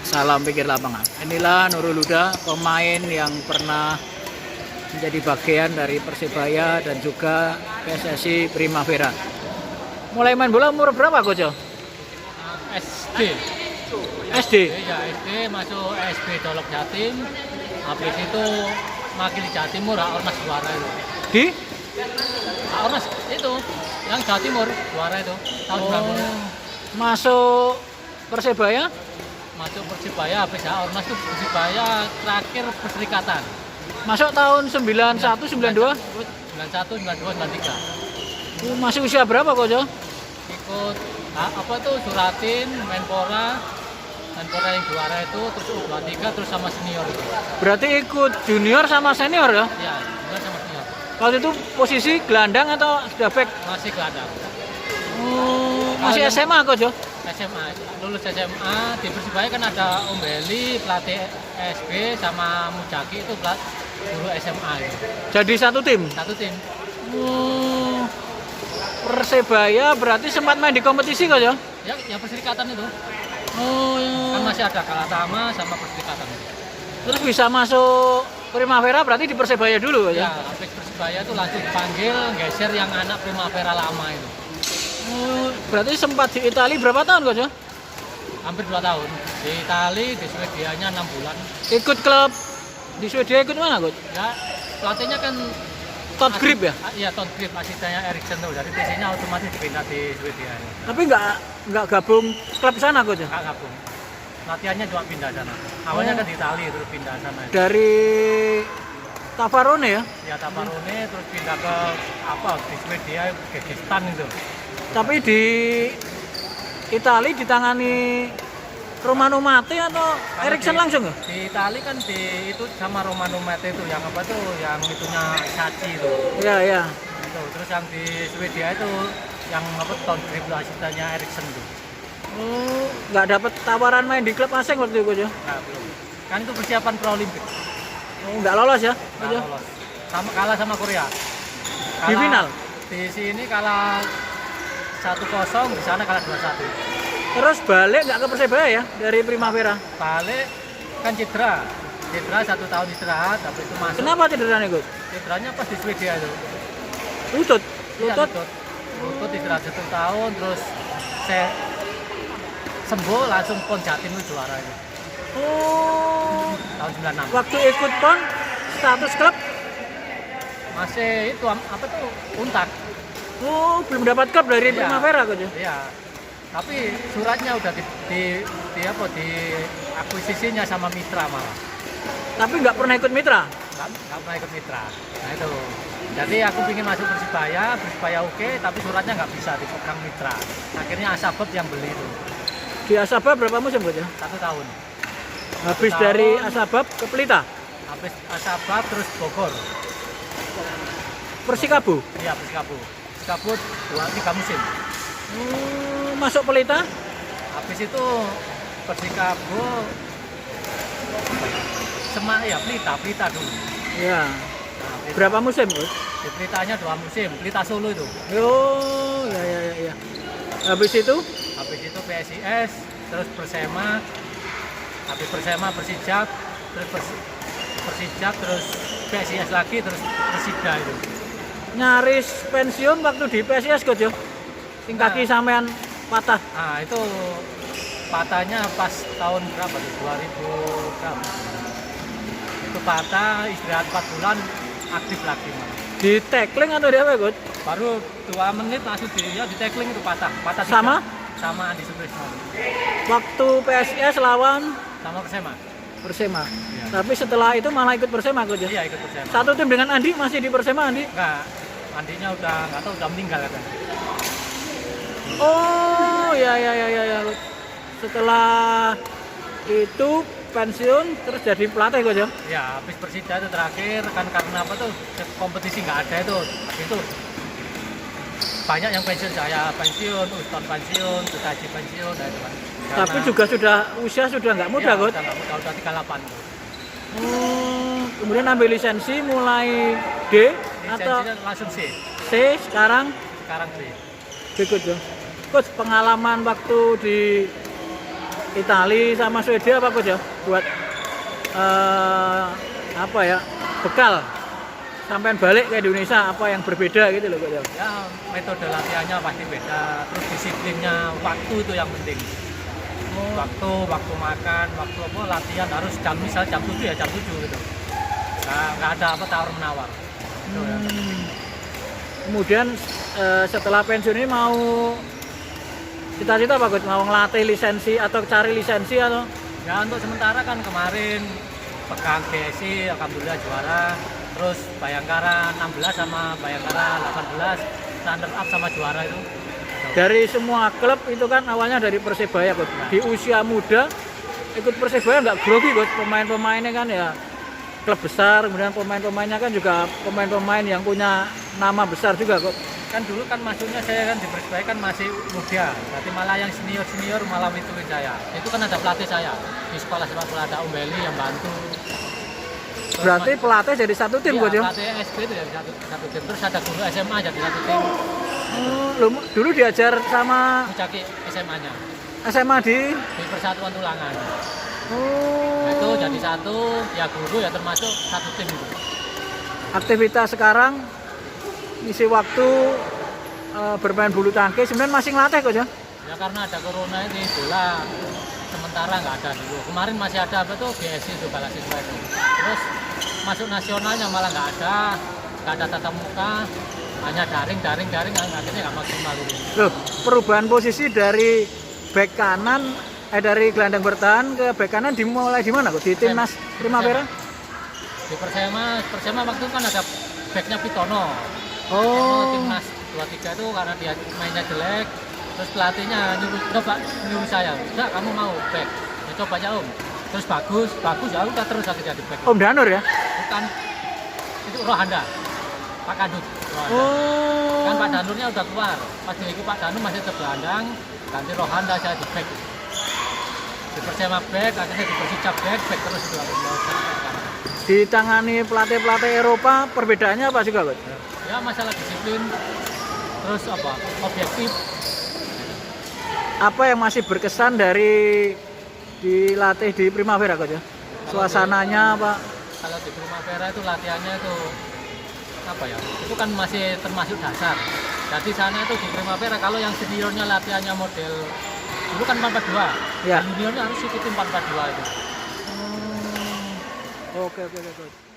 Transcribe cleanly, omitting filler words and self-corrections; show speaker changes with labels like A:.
A: Salam pikir lapangan. Inilah Nurul Huda, pemain yang pernah menjadi bagian dari Persebaya dan juga PSSI Primavera. Mulai main bola umur berapa, Coach?
B: SD.
A: SD.
B: Ya, SD masuk SB Dolok Jatim. Habis itu makili Jawa Timur, Ormas juara itu.
A: Di?
B: Ormas itu yang Jawa Timur juara itu tahun 90.
A: Masuk Persebaya?
B: Masuk Persibaya, habis Ormas itu Persibaya terakhir Perserikatan.
A: Masuk tahun 91, 92?
B: 91, 92, 93.
A: Masih usia berapa, Coach?
B: Ikut apa tuh Suratin, Menpora yang juara itu, terus U23, terus sama senior itu.
A: Berarti ikut junior sama senior ya?
B: Iya, junior sama senior.
A: Waktu itu posisi gelandang atau sudah back?
B: Masih gelandang.
A: Masih SMA, Coach?
B: SMA, lulus SMA di Persibaya kan ada Om Beli, pelatih SB sama Mujaki itu guru SMA itu.
A: Jadi satu tim?
B: Satu tim.
A: Persebaya berarti sempat main di kompetisi, Coach?
B: Ya Perserikatan itu.
A: Oh,
B: Kan masih ada Kalatama sama Perserikatan itu.
A: terus bisa masuk Primavera berarti di Persebaya dulu, Coach?
B: Ya, habis Persibaya itu langsung dipanggil, geser yang anak Primavera lama itu.
A: Berarti sempat di Italia berapa tahun, Coach?
B: Hampir 2 tahun. Di Itali, di Swedianya 6 bulan.
A: Ikut klub di Swedia ikut mana, Coach?
B: Ya, pelatihnya kan
A: Todd Grip ya?
B: Iya, Todd Grip, asistennya Eriksen tuh. Jadi TC-nya otomatis dipindah di Swedia.
A: Tapi nggak gabung klub sana, Coach?
B: Nggak gabung. Latihannya cuma pindah sana. Awalnya kan di Itali, terus pindah sana.
A: Dari Tavarone ya?
B: Ya, Tabarone, terus pindah ke di Swedia, Kyrgyzstan itu.
A: Tapi di Italia ditangani Romano Mate atau
B: Kalau
A: Eriksen langsung ya?
B: Di Itali kan itu sama Romano Mate itu yang apa tuh, yang itunya Sachi itu.
A: Iya, iya.
B: Itu. Terus yang di Swedia itu yang apa Todd Grip asistennya Eriksen tuh.
A: Nggak dapat tawaran main di klub asing waktu itu, Coach?
B: Nah, belum. Kan itu persiapan pro Olimpik.
A: Nggak lolos ya?
B: Nggak
A: Coach?
B: lolos. Kalah sama Korea.
A: Di final?
B: Di sini kalah 1-0, di sana kalah 2-1.
A: Terus balik nggak ke Persebaya ya dari Primavera?
B: Balik kan cedera 1 tahun istirahat, habis itu masuk.
A: Kenapa cederanya, Coach?
B: Cederanya pas di Swedia itu.
A: Lutut?
B: Iya,
A: Lutut?
B: lutut istirahat 1 tahun, terus saya sembuh langsung PON Jatim itu juara itu
A: Oh,
B: tahun 96.
A: waktu ikut PON status klub?
B: Masih itu apa tuh Untak.
A: Oh, belum dapat klub dari
B: Iya.
A: Primavera, Coach?
B: Iya. Tapi suratnya udah di akuisisinya sama Mitra malah.
A: Tapi nggak pernah ikut mitra?
B: Nggak pernah ikut Mitra. Nah itu. Jadi aku ingin masuk Persibaya oke, tapi suratnya nggak bisa dipegang Mitra. Akhirnya Asabab yang beli itu.
A: Di Asabab berapa musim, Coach?
B: 1 tahun.
A: Habis
B: 1
A: dari
B: tahun.
A: Asabab ke Pelita?
B: Habis Asabab terus Bogor.
A: Persikabo?
B: Iya, Persikabo. Persikabo 2-3 musim.
A: Masuk Pelita?
B: Habis itu Persikabo ya Pelita dulu.
A: Iya.
B: Nah, Pelita.
A: Berapa musim, Coach?
B: Di Pelitanya 2 musim, Pelita Solo itu.
A: Oh, ya. Habis itu?
B: Habis itu PSIS, terus Persema, habis Persema Persijap, terus Persijap, terus PSIS lagi, terus Persida itu.
A: Nyaris pensiun waktu di PSIS, Coach, ya? Sing kaki sampean patah.
B: Nah itu patahnya pas tahun berapa tuh? 2000 berapa? Itu patah, istirahat 4 bulan, aktif lagi malah.
A: Di tackling atau di apa, Coach?
B: Baru 2 menit langsung di tackling itu patah 3.
A: Sama?
B: Sama Andi Sutrisno.
A: Waktu PSIS lawan
B: Sama Persema.
A: Persema.
B: Iya.
A: Tapi setelah itu malah ikut Persema, Coach, ya?
B: Iya ikut Persema.
A: Satu tim dengan Andi, masih di Persema, Andi?
B: Enggak, Andinya udah nggak tahu udah meninggal kan.
A: Oh, ya. Setelah itu pensiun terus jadi pelatih, Coach, ya?
B: Ya habis Persida itu terakhir kan karena apa tuh kompetisi nggak ada itu. Habis itu banyak yang pensiun, saya pensiun, Uston pensiun, Sutaji pensiun, nah itu kan.
A: Tapi juga usia sudah nggak muda, Coach.
B: Udah nggak muda, udah 38.
A: Kemudian ambil lisensi mulai D atau
B: Lisensinya langsung C.
A: C sekarang.
B: Sekarang C.
A: Coach ya. Coach, pengalaman waktu di Italia sama Swedia apa Coach ya? Buat apa ya? Bekal sampai balik ke Indonesia apa yang berbeda gitu loh Coach ya.
B: Ya metode latihannya pasti beda, terus disiplinnya, waktu itu yang penting. Waktu makan, waktu apa latihan harus misal jam 7 ya jam 7 gitu. Nggak ada apa tawar menawar. Itu ya.
A: Kemudian setelah pensiun ini mau cita-cita apa Coach? Mau ngelatih lisensi atau cari lisensi atau?
B: Ya untuk sementara kan kemarin pegang BSI alhamdulillah juara, terus Bayangkara 16 sama Bayangkara 18 runner up sama juara itu.
A: Dari semua klub itu kan awalnya dari Persebaya Coach. Di usia muda ikut Persebaya nggak grogi Coach. Pemain-pemainnya kan ya klub besar, kemudian pemain-pemainnya kan juga pemain-pemain yang punya nama besar juga Coach.
B: Kan dulu kan masuknya saya kan di Persebaya kan masih muda, berarti malah yang senior malah ituin saya. Itu kan ada pelatih saya di sekolah sepak bola, ada Om Beli yang bantu. Terus
A: Berarti pelatih jadi satu tim Coach ya?
B: Pelatih SP itu jadi satu tim, terus ada guru SMA jadi satu tim.
A: Dulu diajar sama
B: Mucaki SMA-nya
A: SMA di
B: Persatuan Tulangan.
A: Oh.
B: Itu jadi satu, ya guru ya termasuk satu tim itu.
A: Aktivitas sekarang isi waktu bermain bulu tangkis, sebenarnya masih ngelatih Coach ya?
B: Ya karena ada corona ini bola sementara nggak ada dulu. Kemarin masih ada apa tuh BSI itu bala siswa itu. Terus masuk nasionalnya malah nggak ada tatap muka, hanya daring akhirnya nggak maksimal itu.
A: Loh, perubahan posisi dari bek kanan dari gelandang bertahan ke bek kanan dimulai di mana kok? Di timnas Primavera?
B: Di Persema waktu itu kan ada backnya Pitono.
A: Oh.
B: Timnas 23 itu karena dia mainnya jelek, terus pelatihnya nyuruh saya, enggak kamu mau back, ya coba aja Om. Terus bagus ya udah terus akhirnya di back.
A: Om Danur ya?
B: Bukan, itu Rohanda, Pak Kadut. Rohanda.
A: Oh.
B: Kan Pak Danurnya udah keluar, pas diikut Pak Danur masih tergelandang, ganti Rohanda saya di back. Di Persema back, akhirnya di Persicap back terus itu
A: Ditangani pelatih-pelatih Eropa, perbedaannya apa juga Coach?
B: ya masalah disiplin, terus apa objektif.
A: Apa yang masih berkesan dari dilatih di Primavera Coach ya? Suasananya apa?
B: Kalau di Primavera itu latihannya itu apa ya? Itu kan masih termasuk dasar. Jadi sana itu di Primavera kalau yang seniornya latihannya model dulu kan 442.
A: Ya.
B: Juniornya harus ikutin 442 itu.
A: Oke Coach.